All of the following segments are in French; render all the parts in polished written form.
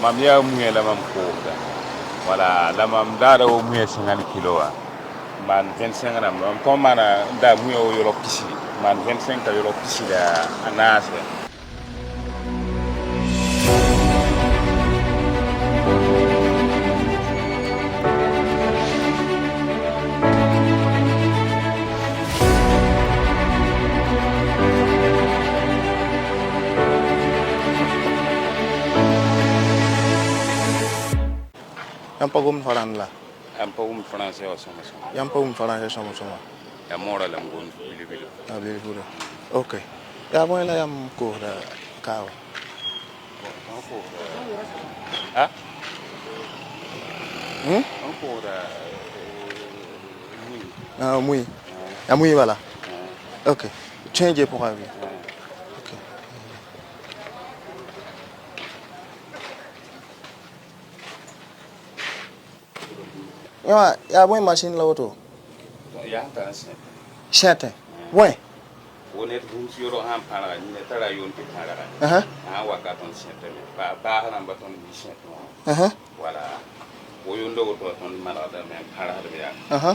mam ya muye la mam koda wala la mam dara o muye 50 kilo man 25 na mam ko mana da muye o yoro kisi man 25 ka yoro kisi da anase Yang pagum faran la. am pawum français o sama Yang pagum faran ya sama sama. ya mora la ngon bilo Ah bien pura. Okay. Ya bon la yam ko da kaw. ha Hmm? encore Ah muy. Ya muy wala. Okay. Change pour avis. Okay. Ya bon machine la auto. ya ta sen Chete. Ouais. wonet hum siro ham para ni tara yon ti para Aha. waka ton sente ba hanan ba ton ni sente Aha. wala wo yondo to ton mara da men para da ya Aha.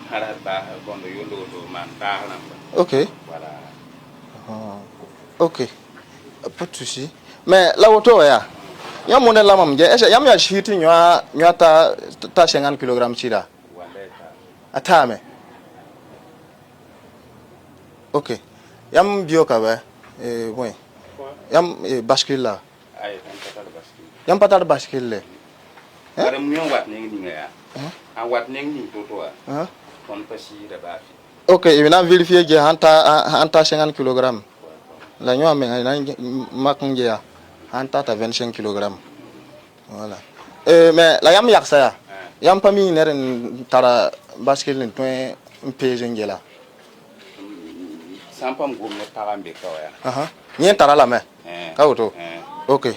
para ba gondo yondo to man ba hanan ba Okay. wala Ok. Pas de souci. Mais la auto ya. Ya mon la mam je. Yam ya shiti nya ta 50 kg chida. wala ta Atame. Ok. Yam bio ka ba. Bon. Yam bascule la. ay tan ta da baski Yam patar bascule le. bare mu yon wat ne ni nga an wat ne ni to to Hein? ton pasi da ba fi Ok, il vient vérifier que hanta 50 kg. La nyo ame na maknje ya. Hanta ta 25 kg. Voilà. Mais la yam yaksa ya. Yam pa mi neren tara bascule ni to pese ngela. sampam gomne parambe kawaya Aha. Nyen tara la me. Ka auto. eh Ok.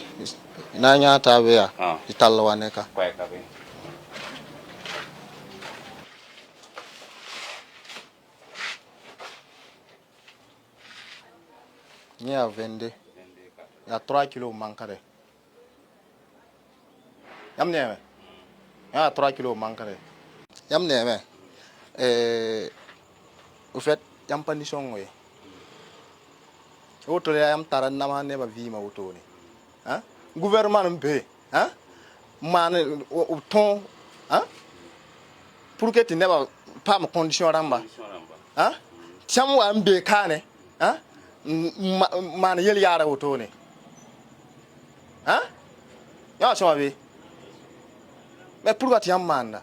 Na nya ta be ya. Ah. Italla wane ka. kwa ka be Ni a 22. Ya 3 kg mankare. Yam ne me. Ya 3 kg mankare. Yam ne me. Au fait, yam pas ni songoye. Auto ya yam tara na ma ne ba vi ma auto ni. Hein? Gouvernement mbe, hein? Man au ton, hein? Pour que tu n'aies pas ma condition ramba. Hein? Tiam wa mbe kane, hein? Man yel yara auto ni. Hein? Ya so abi. Mais pourquoi tu yam manda?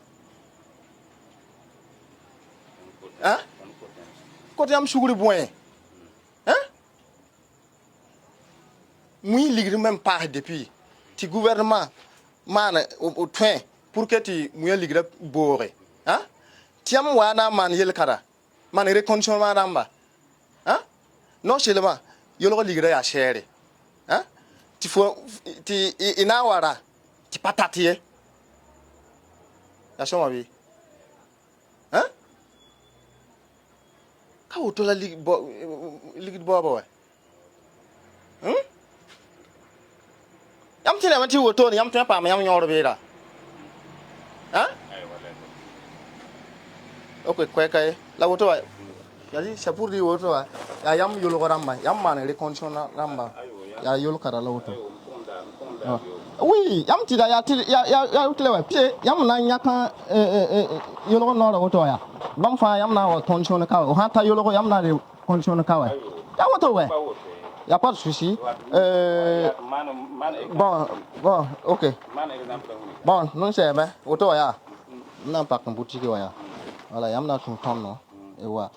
Hein? Côté yam chougri boyen. Hein? Moi ligre même pas depuis. Tu gouvernement man au train pour que tu moi ligre boré. Hein? Tiam wana man yel kara. Man reconditionnement ramba. Hein? Non seulement yolo ligre ya chere. Hein? Tu faut tu inawara. Tu patatie. Ya so ma bi. Hein? Ka auto la ligue bo ba. Yam tine ma ti auto ni yam tine pa ma yam nyor be da. Hein? ay wala Ok, quoi que la auto wa. Ya di c'est pour dire auto wa. Ya yam yolo ramba, yam man recondition ramba. Ya yolo kara la auto. Oui, yam ti da ya tile wa. Pie yam na nya kan yolo no la auto ya. Bam fa yam na wa condition ka wa. Ha ta yolo yam na condition ka wa. Ya auto wa. Y a pas de souci. Bon, ok. Bon, non c'est ben, auto ya. Na pas comme boutique ya. Voilà, yam na son ton non. Et voilà.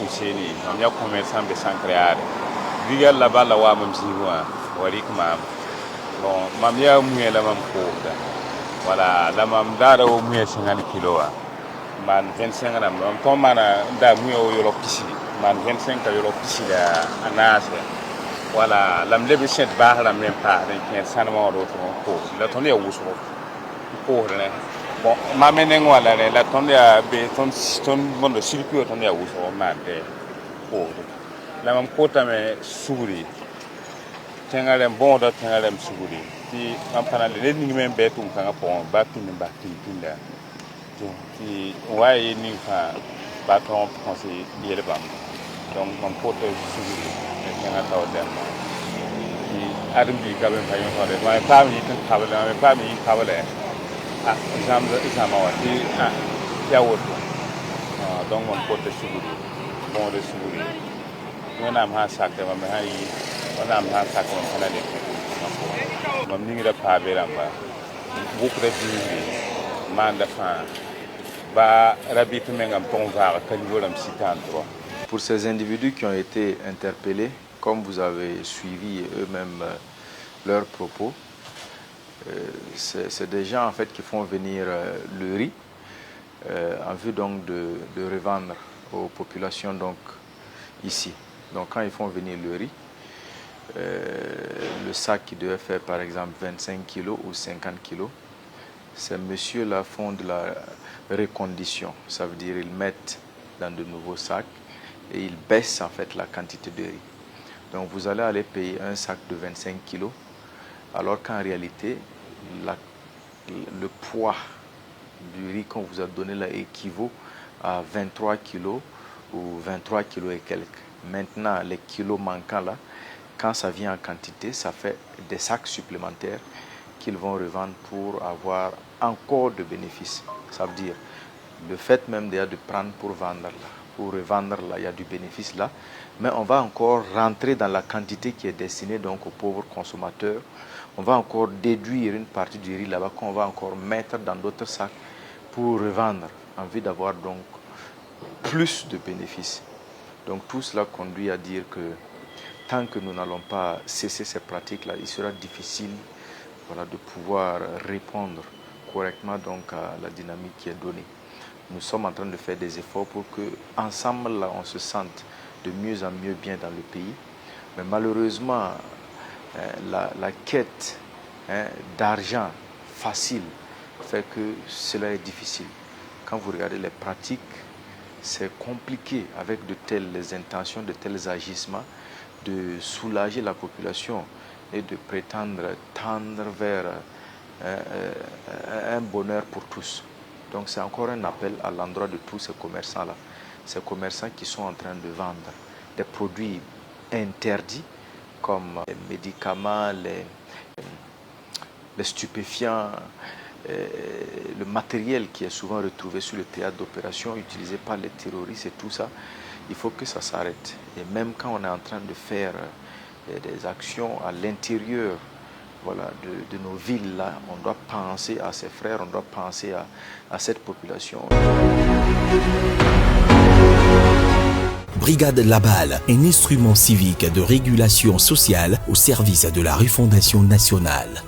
Husseini mam ya commerçant be sankreare digal la bala wa mam ziwa wari kuma bon mam ya muye la mam ko da wala la mam dara o muye 50 kiloa man 25 na mam to mana da muye o yoro kisi man 25 ka yoro kisi da anase wala lam lebe set ba la même pas den ken sanama do ko la ton ya wuso ko ne bon ma menen wala la ton ya be ton bon de circuit ton ya wuso ma de ko la mam ko tame suguri tengalem bon da tengalem suguri ti am pana le ni men be tum kan pon ba tin ba tin da ti waye ni fa ba ton penser yele bam donc mon pote suguri tenga taw dem ti adam bi ka ben fayon hore ma pa mi kan kabale ma pa mi kabale ah exam wa ti ya wo donc mon pote suguri bon de suguri on a ma sakte ma me hay on a ma sakte ma kana de mam ni ngi da pa be ramba beaucoup de vie man da fa ba rabit mengam ton va ka niveau lam sitan toi. Pour ces individus qui ont été interpellés, comme vous avez suivi eux-mêmes leurs propos, c'est des gens en fait qui font venir le riz en vue donc de revendre aux populations donc ici. Donc quand ils font venir le riz, le sac qui devait faire par exemple 25 kg ou 50 kg, ces messieurs-là font de la recondition. Ça veut dire ils mettent dans de nouveaux sacs et ils baissent en fait la quantité de riz. Donc vous allez aller payer un sac de 25 kg, alors qu'en réalité, le poids du riz qu'on vous a donné là équivaut à 23 kg ou 23 kg et quelques. Maintenant, les kilos manquants là, quand ça vient en quantité, ça fait des sacs supplémentaires qu'ils vont revendre pour avoir encore de bénéfices. Ça veut dire, le fait même déjà de prendre pour vendre là, pour revendre là, il y a du bénéfice là, mais on va encore rentrer dans la quantité qui est destinée donc aux pauvres consommateurs. On va encore déduire une partie du riz là-bas qu'on va encore mettre dans d'autres sacs pour revendre, en vue d'avoir donc plus de bénéfices. Donc tout cela conduit à dire que tant que nous n'allons pas cesser ces pratiques-là, il sera difficile, voilà, de pouvoir répondre correctement donc à la dynamique qui est donnée. Nous sommes en train de faire des efforts pour que ensemble là, on se sente de mieux en mieux bien dans le pays. Mais malheureusement, la quête d'argent facile fait que cela est difficile. Quand vous regardez les pratiques, c'est compliqué avec de telles intentions, de tels agissements, de soulager la population et de prétendre tendre vers un bonheur pour tous. Donc c'est encore un appel à l'endroit de tous ces commerçants-là. Ces commerçants qui sont en train de vendre des produits interdits comme les médicaments, les stupéfiants, le matériel qui est souvent retrouvé sur le théâtre d'opération utilisé par les terroristes et tout ça. Il faut que ça s'arrête. Et même quand on est en train de faire des actions à l'intérieur, voilà, de nos villes là, on doit penser à ses frères, on doit penser à cette population. Brigade Labal, un instrument civique de régulation sociale au service de la refondation nationale.